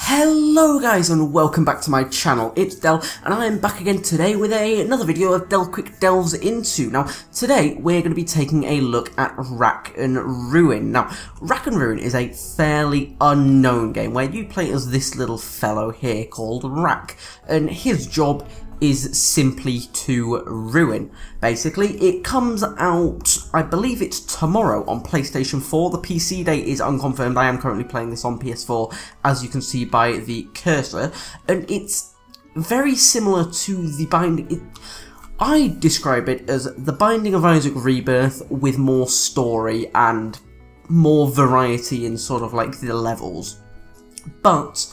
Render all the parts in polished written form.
Hello guys and welcome back to my channel. It's Del and I'm back again today with another video of Del Quick Delves Into. Now today we're going to be taking a look at Rack and Ruin. Now Rack and Ruin is a fairly unknown game where you play as this little fellow here called Rack, and his job is simply to ruin. Basically, it comes out, I believe it's tomorrow on PlayStation 4. The PC date is unconfirmed. I am currently playing this on PS4, as you can see by the cursor, and it's very similar to the Binding... I describe it as the Binding of Isaac Rebirth with more story and more variety in sort of like the levels. But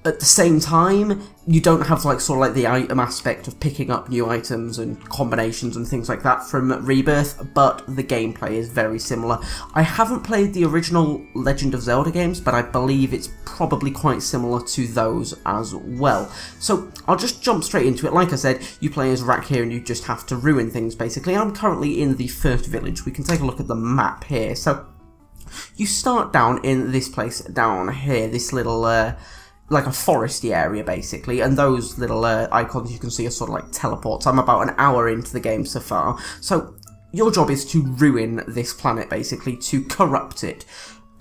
at the same time, you don't have like sort of like the item aspect of picking up new items and combinations and things like that from Rebirth, but the gameplay is very similar. I haven't played the original Legend of Zelda games, but I believe it's probably quite similar to those as well. So I'll just jump straight into it. Like I said, you play as Rack here and you just have to ruin things basically. I'm currently in the first village. We can take a look at the map here. So you start down in this place down here, this little like a foresty area basically, and those little icons you can see are sort of like teleports. I'm about an hour into the game so far, so your job is to ruin this planet basically, to corrupt it.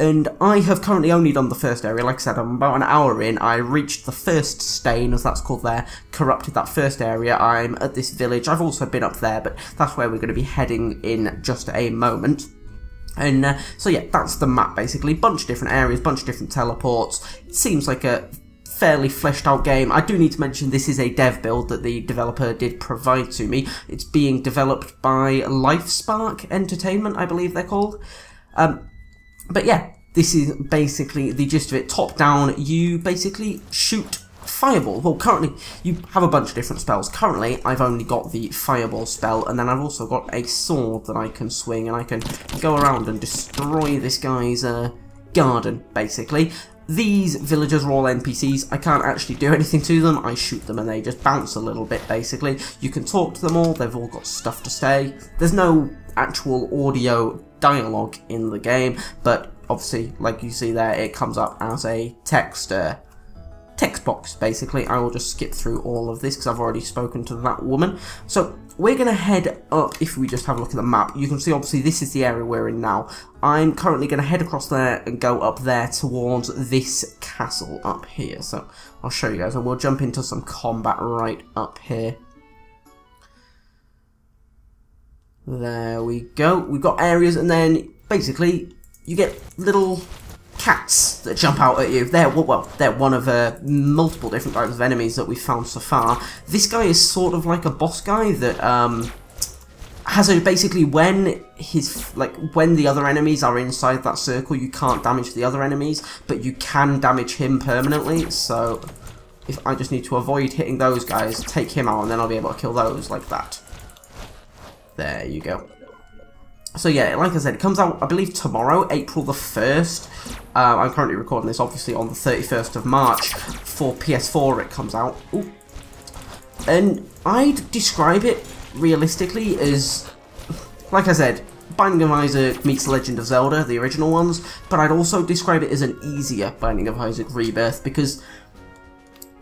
And I have currently only done the first area. Like I said, I'm about an hour in. I reached the first stain, as that's called there, corrupted that first area. I'm at this village. I've also been up there, but that's where we're going to be heading in just a moment. And so yeah, that's the map basically. Bunch of different areas, bunch of different teleports. It seems like a fairly fleshed out game. I do need to mention this is a dev build that the developer did provide to me. It's being developed by LifeSpark Entertainment, I believe they're called. But yeah, this is basically the gist of it. Top down, you basically shoot fireball. Well, currently you have a bunch of different spells. Currently I've only got the fireball spell, and then I've also got a sword that I can swing, and I can go around and destroy this guy's garden basically. These villagers are all NPCs. I can't actually do anything to them. I shoot them and they just bounce a little bit basically. You can talk to them all. They've all got stuff to say. There's no actual audio dialogue in the game, but obviously like you see there, it comes up as a text box basically. I will just skip through all of this because I've already spoken to that woman. So we're going to head up. If we just have a look at the map, you can see obviously this is the area we're in now. I'm currently going to head across there and go up there towards this castle up here. So I'll show you guys, and we'll jump into some combat right up here. There we go. We've got areas, and then basically you get little cats that jump out at you. They're one of multiple different types of enemies that we've found so far. This guy is sort of like a boss guy that has a basically when the other enemies are inside that circle, you can't damage the other enemies, but you can damage him permanently. So if I just need to avoid hitting those guys, take him out, and then I'll be able to kill those like that. There you go. So yeah, like I said, it comes out, I believe, tomorrow, April the 1st. I'm currently recording this, obviously, on the 31st of March. For PS4, it comes out. Ooh. And I'd describe it, realistically, as, like I said, Binding of Isaac meets Legend of Zelda, the original ones, but I'd also describe it as an easier Binding of Isaac Rebirth, because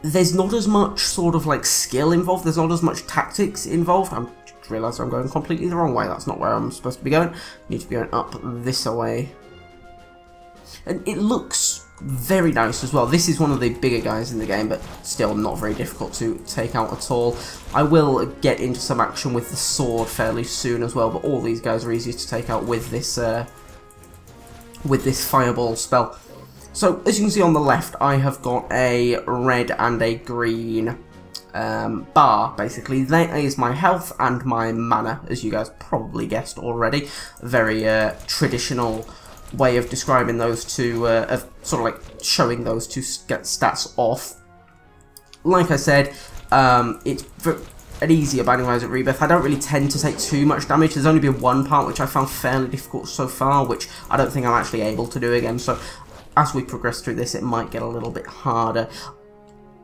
there's not as much sort of, like, skill involved, there's not as much tactics involved. I'm realised I'm going completely the wrong way. That's not where I'm supposed to be going. I need to be going up this way. And it looks very nice as well. This is one of the bigger guys in the game, but still not very difficult to take out at all. I will get into some action with the sword fairly soon as well, but all these guys are easier to take out with this fireball spell. So as you can see on the left, I have got a red and a green bar, basically. That is my health and my mana, as you guys probably guessed already. A very traditional way of describing those two, of sort of like showing those two stats off. Like I said, it's an easier Binding of Isaac Rebirth. I don't really tend to take too much damage. There's only been one part which I found fairly difficult so far, which I don't think I'm actually able to do again, so as we progress through this, it might get a little bit harder.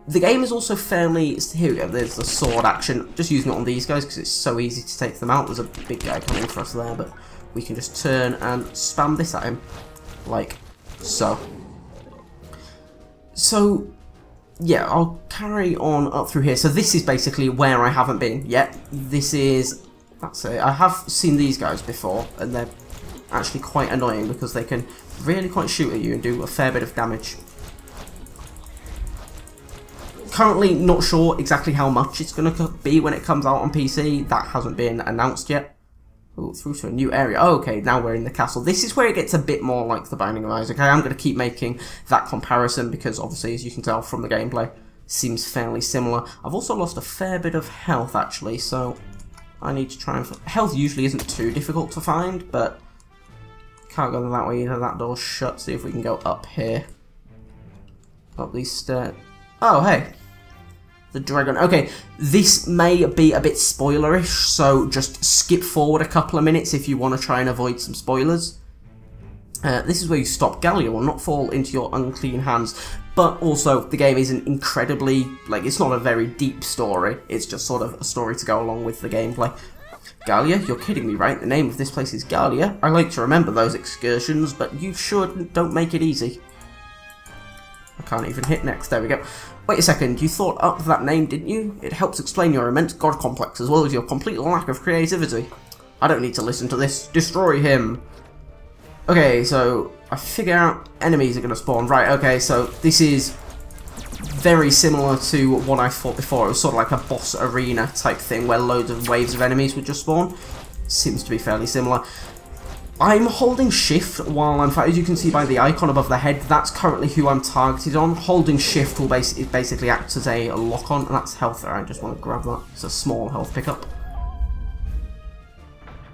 The game is also fairly... Here we go, there's the sword action. Just using it on these guys because it's so easy to take them out. There's a big guy coming for us there, but we can just turn and spam this at him. Like so. So, yeah, I'll carry on up through here. So this is basically where I haven't been yet. This is... That's it. I have seen these guys before, and they're actually quite annoying because they can really quite shoot at you and do a fair bit of damage. Currently not sure exactly how much it's going to be when it comes out on PC. That hasn't been announced yet. Ooh, through to a new area. Oh, okay, now we're in the castle. This is where it gets a bit more like The Binding of Isaac. I am going to keep making that comparison because obviously, as you can tell from the gameplay, it seems fairly similar. I've also lost a fair bit of health actually, so I need to try and... Health usually isn't too difficult to find, but can't go that way either. That door's shut. See if we can go up here. Up these stairs. Oh, hey. The dragon. Okay, this may be a bit spoilerish, so just skip forward a couple of minutes if you want to try and avoid some spoilers. This is where you stop Gallia will not fall into your unclean hands, but also the game isn't incredibly, like, it's not a very deep story, it's just sort of a story to go along with the gameplay. Gallia? You're kidding me, right? The name of this place is Gallia. I like to remember those excursions, but you sure don't make it easy. I can't even hit next. There we go. Wait a second, you thought up that name, didn't you? It helps explain your immense god complex as well as your complete lack of creativity. I don't need to listen to this. Destroy him. Okay, so I figure out enemies are going to spawn. Right, okay, so this is very similar to what I thought before. It was sort of like a boss arena type thing where loads of waves of enemies would just spawn. Seems to be fairly similar. I'm holding shift while I'm fighting. As you can see by the icon above the head, that's currently who I'm targeted on. Holding shift will basically act as a lock-on, and that's health there. I just want to grab that. It's a small health pickup.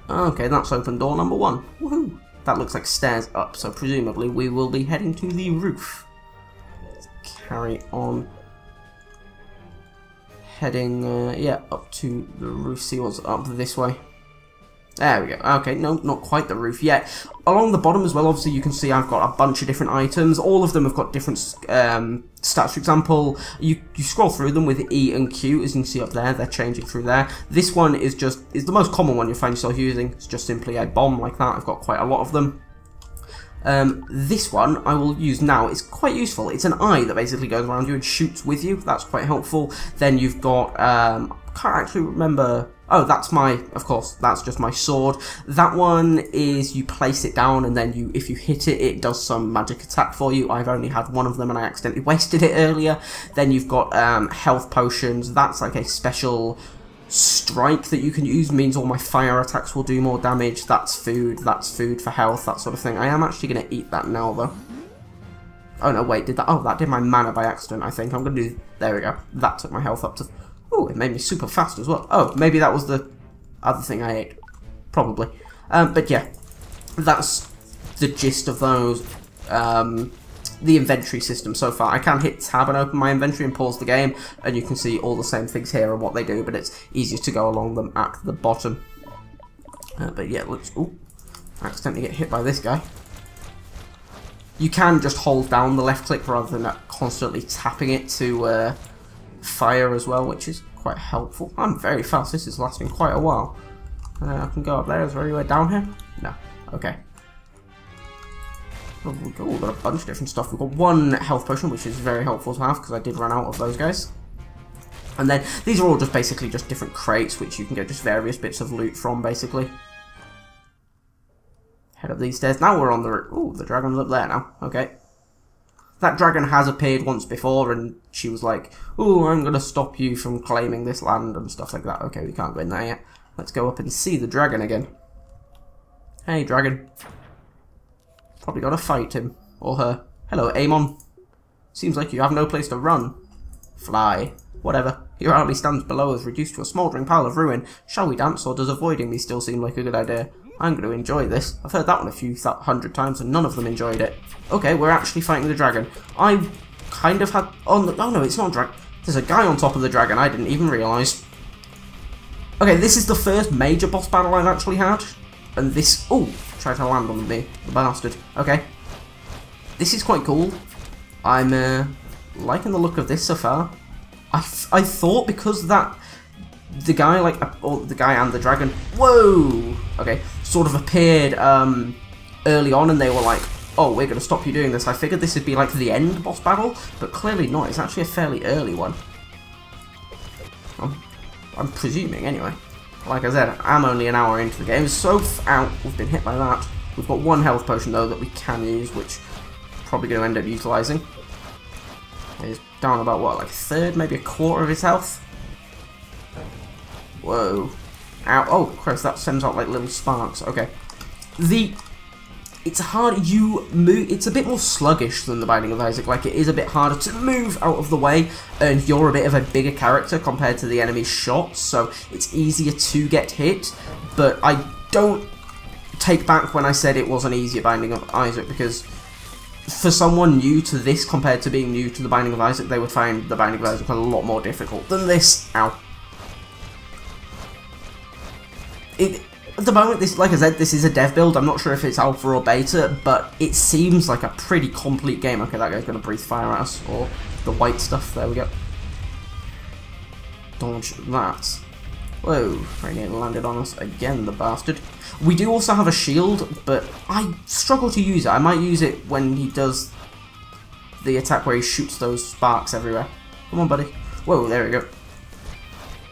Okay, that's open door number 1. Woohoo! That looks like stairs up, so presumably we will be heading to the roof. Let's carry on. Heading, yeah, up to the roof. See what's up this way. There we go. Okay, no, not quite the roof yet. Along the bottom as well, obviously, you can see I've got a bunch of different items. All of them have got different stats. For example, you scroll through them with E and Q, as you can see up there. They're changing through there. This one is the most common one you'll find yourself using. It's just simply a bomb like that. I've got quite a lot of them. This one I will use now. It's quite useful. It's an eye that basically goes around you and shoots with you. That's quite helpful. Then you've got, can't actually remember. Oh, that's of course, that's just my sword. That one is you place it down and then if you hit it, it does some magic attack for you. I've only had one of them and I accidentally wasted it earlier. Then you've got health potions. That's like a special strike that you can use, means all my fire attacks will do more damage. That's food for health, that sort of thing. I am actually going to eat that now though. Oh no, wait, that did my mana by accident, I think. I'm going to do, there we go. That took my health up to... Oh, it made me super fast as well. Oh, maybe that was the other thing I ate. Probably. But yeah, that's the gist of those. The inventory system so far. I can hit tab and open my inventory and pause the game, and you can see all the same things here and what they do, but it's easier to go along them at the bottom. But yeah, let's... Ooh, I accidentally get hit by this guy. You can just hold down the left click rather than constantly tapping it to... fire as well, which is quite helpful. I'm very fast. This is lasting quite a while. I can go up there. Is there anywhere down here? No. Okay. Oh, we've got a bunch of different stuff. We've got one health potion, which is very helpful to have because I did run out of those guys. And then these are all just basically just different crates, which you can get just various bits of loot from, basically. Head up these stairs. Now we're on the... Ooh, the dragon's up there now. Okay. That dragon has appeared once before, and she was like, "Ooh, I'm going to stop you from claiming this land," and stuff like that. Okay, we can't go in there yet. Let's go up and see the dragon again. Hey, dragon. Probably got to fight him. Or her. Hello, Amon. Seems like you have no place to run. Fly. Whatever. Your army stands below us, reduced to a smouldering pile of ruin. Shall we dance, or does avoiding me still seem like a good idea? I'm going to enjoy this. I've heard that one a few hundred times and none of them enjoyed it. Okay, we're actually fighting the dragon. I kind of had... Oh no, it's not a dragon. There's a guy on top of the dragon. I didn't even realise. Okay, this is the first major boss battle I've actually had. And this... Oh, tried to land on me. The bastard. Okay. This is quite cool. I'm liking the look of this so far. I thought because that... The guy, or the guy and the dragon, whoa, okay, sort of appeared early on, and they were like oh, we're going to stop you doing this. I figured this would be like the end boss battle, but clearly not. It's actually a fairly early one. I'm presuming, anyway. Like I said, I'm only an hour into the game, so out. We've been hit by that. We've got one health potion, though, that we can use, which I'm probably going to end up utilising. He's down about, what, like a third, maybe a quarter of his health? Whoa. Ow. Oh, Christ, that sends out, like, little sparks. Okay. It's hard, it's a bit more sluggish than the Binding of Isaac, like it is a bit harder to move out of the way, and you're a bit of a bigger character compared to the enemy's shots, so it's easier to get hit, but I don't take back when I said it was an easier Binding of Isaac, because for someone new to this compared to being new to the Binding of Isaac, they would find the Binding of Isaac a lot more difficult than this. Ow. At the moment, this, like I said, this is a dev build. I'm not sure if it's alpha or beta, but it seems like a pretty complete game. Okay, that guy's going to breathe fire at us, or the white stuff. There we go. Dodge that. Whoa, very nearly landed on us again, the bastard. We do also have a shield, but I struggle to use it. I might use it when he does the attack where he shoots those sparks everywhere. Come on, buddy. Whoa, there we go.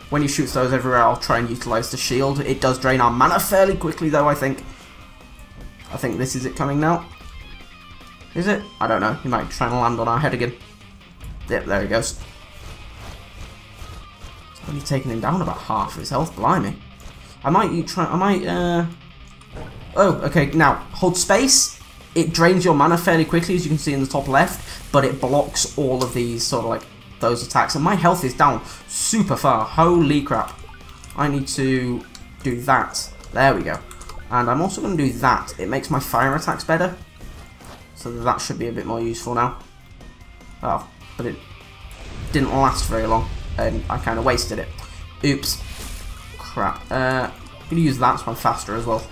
When he shoots those everywhere, I'll try and utilise the shield. It does drain our mana fairly quickly, though, I think. I think this is it coming now. Is it? I don't know. He might try and land on our head again. Yep, there he goes. It's only taken him down about half of his health. Blimey. Oh, okay. Now, hold space. It drains your mana fairly quickly, as you can see in the top left, but it blocks all of these sort of like those attacks, and my health is down super far. Holy crap. I need to do that. There we go. And I'm also going to do that. It makes my fire attacks better, so that should be a bit more useful now. Oh, but it didn't last very long, and I kind of wasted it. Oops. Crap. I'm going to use that so I'm faster as well.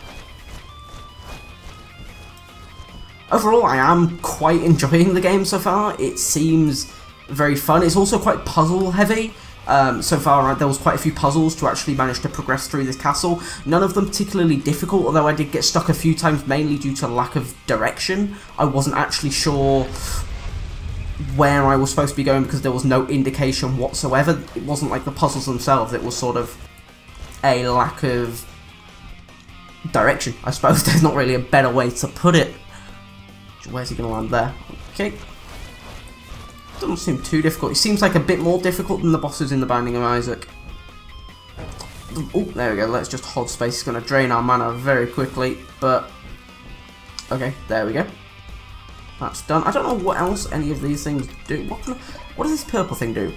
Overall, I am quite enjoying the game so far. It seems very fun. It's also quite puzzle heavy. So far, there was quite a few puzzles to actually manage to progress through this castle. None of them particularly difficult, although I did get stuck a few times, mainly due to lack of direction. I wasn't actually sure where I was supposed to be going because there was no indication whatsoever. It wasn't like the puzzles themselves, it was sort of a lack of direction, I suppose. There's not really a better way to put it. Where's he going to land there? Okay. Doesn't seem too difficult. It seems like a bit more difficult than the bosses in the Binding of Isaac. Oh, there we go. Let's just hold space. It's going to drain our mana very quickly, but okay, there we go. That's done. I don't know what else any of these things do. What does this purple thing do?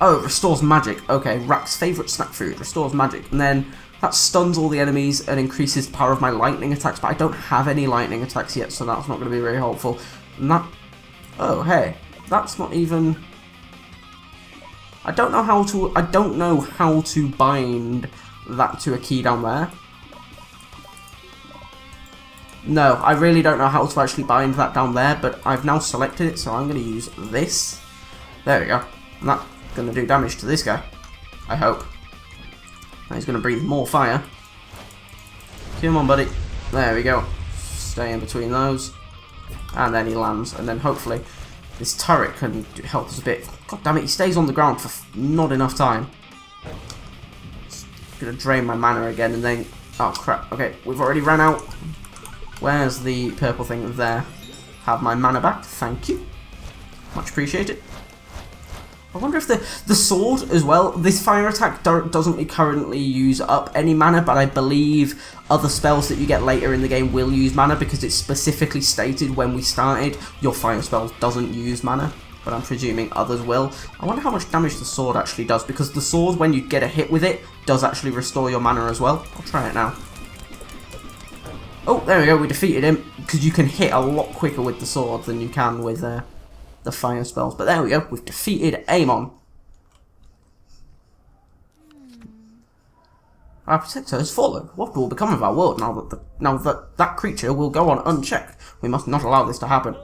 Oh, it restores magic. Okay, Rack's favourite snack food. Restores magic. And then that stuns all the enemies and increases the power of my lightning attacks, but I don't have any lightning attacks yet, so that's not going to be very helpful. And that... Oh, hey. That's not even... I don't know how to bind that to a key down there. No, I really don't know how to actually bind that down there, but I've now selected it, so I'm going to use this. There we go. And that's going to do damage to this guy. I hope. Now he's going to breathe more fire. Come on, buddy. There we go. Stay in between those. And then he lands, and then hopefully this turret can help us a bit. God damn it, he stays on the ground for not enough time. It's going to drain my mana again, and then... Oh, crap. Okay, we've already ran out. Where's the purple thing? There. Have my mana back. Thank you. Much appreciated. I wonder if the sword as well, this fire attack doesn't currently use up any mana, but I believe other spells that you get later in the game will use mana, because it's specifically stated when we started your fire spells doesn't use mana, but I'm presuming others will. I wonder how much damage the sword actually does, because the sword, when you get a hit with it, does actually restore your mana as well. I'll try it now. Oh, there we go, we defeated him, because you can hit a lot quicker with the sword than you can with the fire spells. But there we go, we've defeated Amon. Our protector has fallen. What will become of our world now that that creature will go on unchecked? We must not allow this to happen.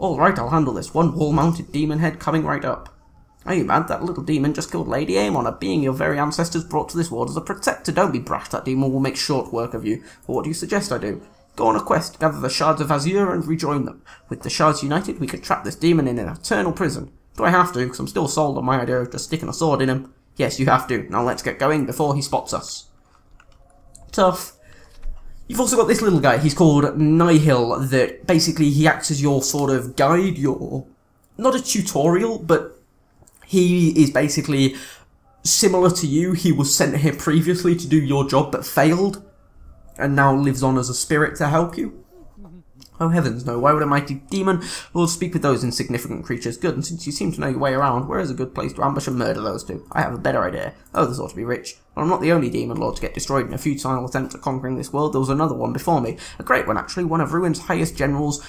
Alright, I'll handle this. One wall-mounted demon head coming right up. Are you mad? That little demon just killed Lady Amon, a being your very ancestors brought to this world as a protector. Don't be brash, that demon will make short work of you. But what do you suggest I do? Go on a quest, gather the shards of Azure and rejoin them. With the shards united, we could trap this demon in an eternal prison. Do I have to? Because I'm still sold on my idea of just sticking a sword in him. Yes, you have to. Now let's get going before he spots us. Tough. You've also got this little guy. He's called Nihil, that basically he acts as your sort of guide, your... not a tutorial, but he is basically similar to you. He was sent here previously to do your job but failed, and now lives on as a spirit to help you. Oh heavens no, why would a mighty demon? We'll speak with those insignificant creatures. Good, and since you seem to know your way around, where is a good place to ambush and murder those two? I have a better idea. Oh, this ought to be rich. But I'm not the only demon lord to get destroyed in a futile attempt at conquering this world. There was another one before me. A great one, actually. One of Ruin's highest generals,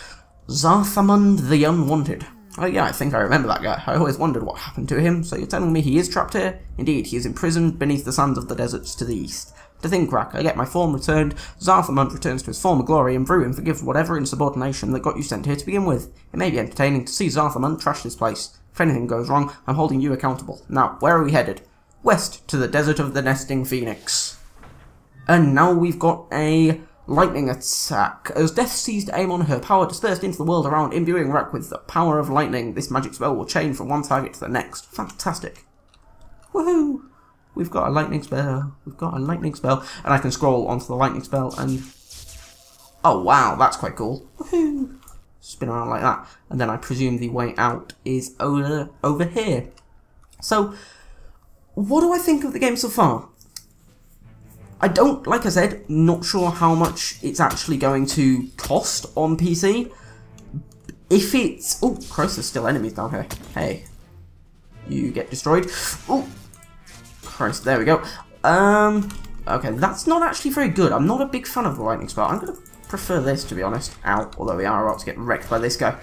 Zarthamund the Unwanted. Oh yeah, I think I remember that guy. I always wondered what happened to him. So you're telling me he is trapped here? Indeed, he is imprisoned beneath the sands of the deserts to the east. To think, Rack, I get my form returned, Zarthamund returns to his former glory, and Ruin forgives whatever insubordination that got you sent here to begin with. It may be entertaining to see Zarthamund trash this place. If anything goes wrong, I'm holding you accountable. Now, where are we headed? West, to the desert of the nesting phoenix. And now we've got a lightning attack. As Death seized aim on her, power dispersed into the world around, imbuing Rack with the power of lightning. This magic spell will change from one target to the next. Fantastic. Woohoo! We've got a lightning spell, and I can scroll onto the lightning spell and... oh wow, that's quite cool. Woohoo! Spin around like that, and then I presume the way out is over here. So, what do I think of the game so far? I don't, like I said, not sure how much it's actually going to cost on PC. If it's... oh, Christ, there's still enemies down here. Hey. You get destroyed. Oh! Christ, there we go. Okay, that's not actually very good. I'm not a big fan of the lightning spell. I'm going to prefer this, to be honest. Ow, although we are about to get wrecked by this guy.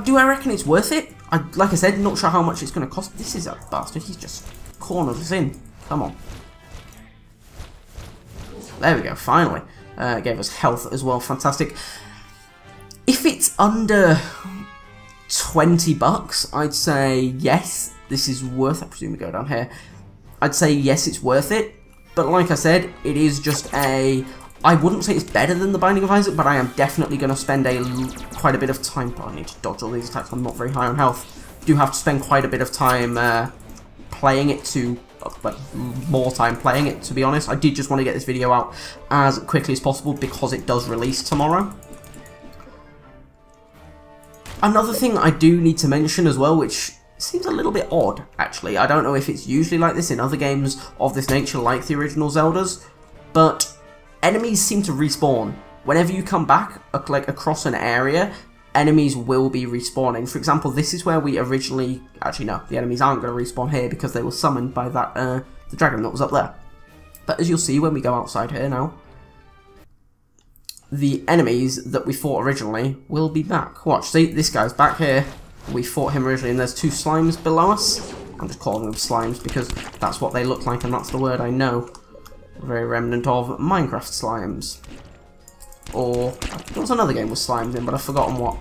Do I reckon it's worth it? Like I said, not sure how much it's going to cost. This is a bastard. He's just cornered us in. Come on. There we go, finally. Gave us health as well, fantastic. If it's under 20 bucks, I'd say yes, this is worth it. I presume we go down here. I'd say yes, it's worth it. But like I said, it is just a... I wouldn't say it's better than the Binding of Isaac, but I am definitely going to spend quite a bit of time... oh, I need to dodge all these attacks, I'm not very high on health. Do have to spend quite a bit of time playing it to... well, more time playing it, to be honest. I did just want to get this video out as quickly as possible because it does release tomorrow. Another thing I do need to mention as well, which seems a little bit odd, actually. I don't know if it's usually like this in other games of this nature, like the original Zeldas, but enemies seem to respawn. Whenever you come back, like across an area, enemies will be respawning. For example, this is where we originally... actually, no, the enemies aren't going to respawn here because they were summoned by that, the dragon that was up there. But as you'll see when we go outside here now, the enemies that we fought originally will be back. Watch, see, this guy's back here. We fought him originally, and there's two slimes below us. I'm just calling them slimes because that's what they look like, and that's the word I know. Very remnant of Minecraft slimes. Or, there was another game with slimes in, but I've forgotten what.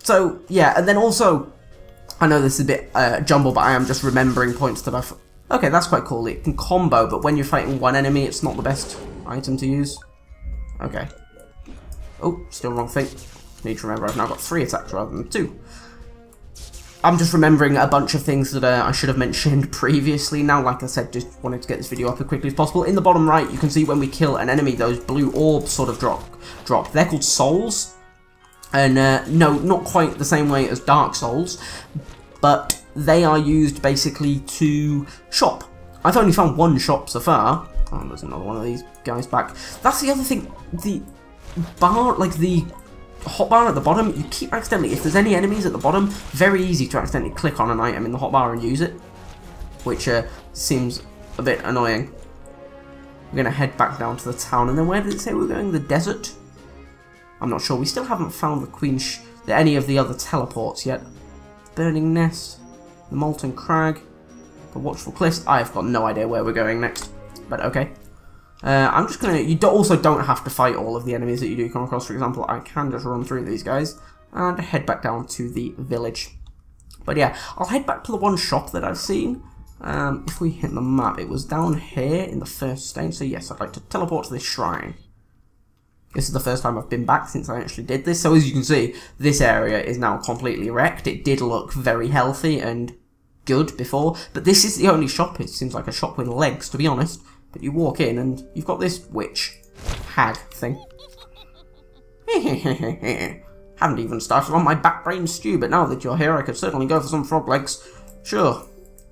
So, yeah, and then also, I know this is a bit jumbled, but I am just remembering points that I've... okay, that's quite cool. It can combo, but when you're fighting one enemy, it's not the best item to use. Okay. Oh, still wrong thing. Need to remember I've now got 3 attacks rather than 2. I'm just remembering a bunch of things that I should have mentioned previously now. Like I said, just wanted to get this video up as quickly as possible. In the bottom right, you can see when we kill an enemy, those blue orbs sort of drop. They're called souls. And no, not quite the same way as Dark Souls, but they are used basically to shop. I've only found one shop so far. Oh, there's another one of these guys back. That's the other thing. The bar, like the hotbar at the bottom, you keep accidentally, if there's any enemies at the bottom, very easy to accidentally click on an item in the hotbar and use it, which seems a bit annoying. We're going to head back down to the town, and then where did it say we were going? The desert? I'm not sure. We still haven't found the any of the other teleports yet. Burning Nest, the Molten Crag, the Watchful Cliffs. I've got no idea where we're going next, but okay. I'm just going to... you also don't have to fight all of the enemies that you do come across. For example, I can just run through these guys and head back down to the village. But yeah, I'll head back to the one shop that I've seen. If we hit the map, it was down here in the first stage, so yes, I'd like to teleport to this shrine. This is the first time I've been back since I actually did this, so as you can see, this area is now completely wrecked. It did look very healthy and good before, but this is the only shop. It seems like a shop with legs, to be honest. But you walk in and you've got this witch hag thing. Haven't even started on my back brain stew, but now that you're here, I could certainly go for some frog legs. Sure.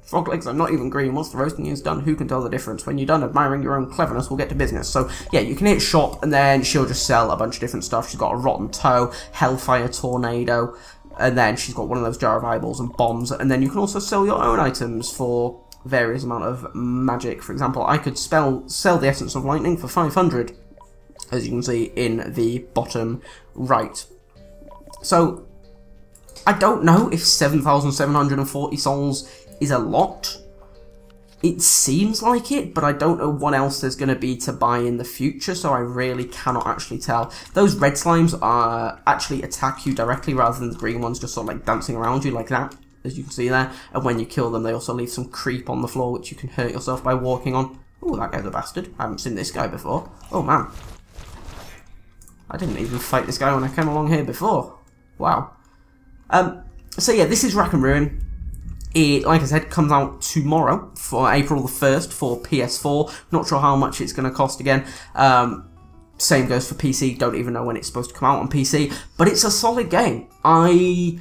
Frog legs are not even green. Once the roasting is done, who can tell the difference? When you're done admiring your own cleverness, we'll get to business. So, yeah, you can hit shop, and then she'll just sell a bunch of different stuff. She's got a rotten toe, hellfire tornado, and then she's got one of those jar of eyeballs and bombs, and then you can also sell your own items for various amount of magic. For example, I could sell the Essence of Lightning for 500, as you can see in the bottom right. So, I don't know if 7,740 souls is a lot. It seems like it, but I don't know what else there's going to be to buy in the future, so I really cannot actually tell. Those red slimes actually attack you directly rather than the green ones just sort of like dancing around you like that, as you can see there. And when you kill them, they also leave some creep on the floor, which you can hurt yourself by walking on. Oh, that guy's a bastard. I haven't seen this guy before. Oh, man. I didn't even fight this guy when I came along here before. Wow. So yeah, this is Rack and Ruin. It, like I said, comes out tomorrow for April the 1st for PS4. Not sure how much it's going to cost again. Same goes for PC. Don't even know when it's supposed to come out on PC. But it's a solid game. I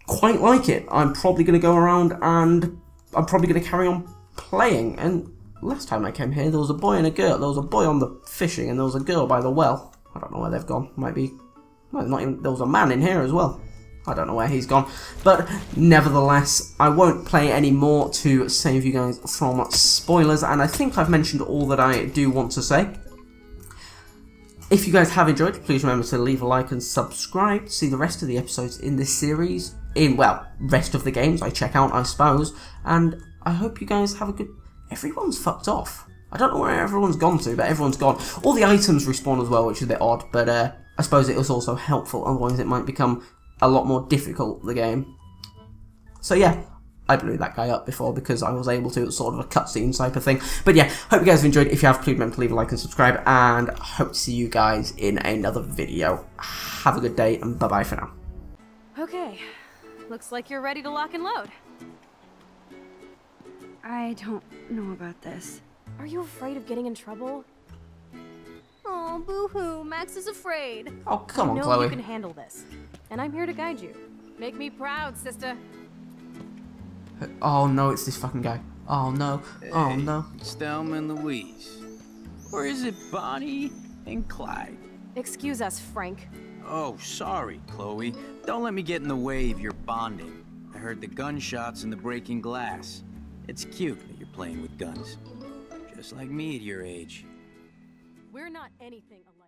quite like it. I'm probably going to go around and I'm probably going to carry on playing. And last time I came here, there was a boy and a girl. There was a boy on the fishing and there was a girl by the well. I don't know where they've gone. Might be... Well, not even... There was a man in here as well. I don't know where he's gone, but nevertheless, I won't play any more to save you guys from spoilers, and I think I've mentioned all that I do want to say. If you guys have enjoyed, please remember to leave a like and subscribe to see the rest of the episodes in this series, well, rest of the games I check out, I suppose, and I hope you guys have a good... Everyone's fucked off. I don't know where everyone's gone to, but everyone's gone. All the items respawn as well, which is a bit odd, but I suppose it was also helpful, otherwise it might become a lot more difficult, the game. So yeah, I blew that guy up before because I was able to. It was sort of a cutscene type of thing. But yeah, hope you guys have enjoyed. If you have, please remember to leave a like and subscribe, and hope to see you guys in another video. Have a good day, and bye-bye for now. Okay, looks like you're ready to lock and load. I don't know about this. Are you afraid of getting in trouble? Oh, boo-hoo, Max is afraid. Oh, come on, I know Chloe. you can handle this, and I'm here to guide you. Make me proud, sister. Oh no, it's this fucking guy. Oh no, oh no. It's Thelma and Louise. Or is it Bonnie and Clyde? Excuse us, Frank. Oh, sorry, Chloe. Don't let me get in the way of your bonding. I heard the gunshots and the breaking glass. It's cute that you're playing with guns. Just like me at your age. We're not anything alike.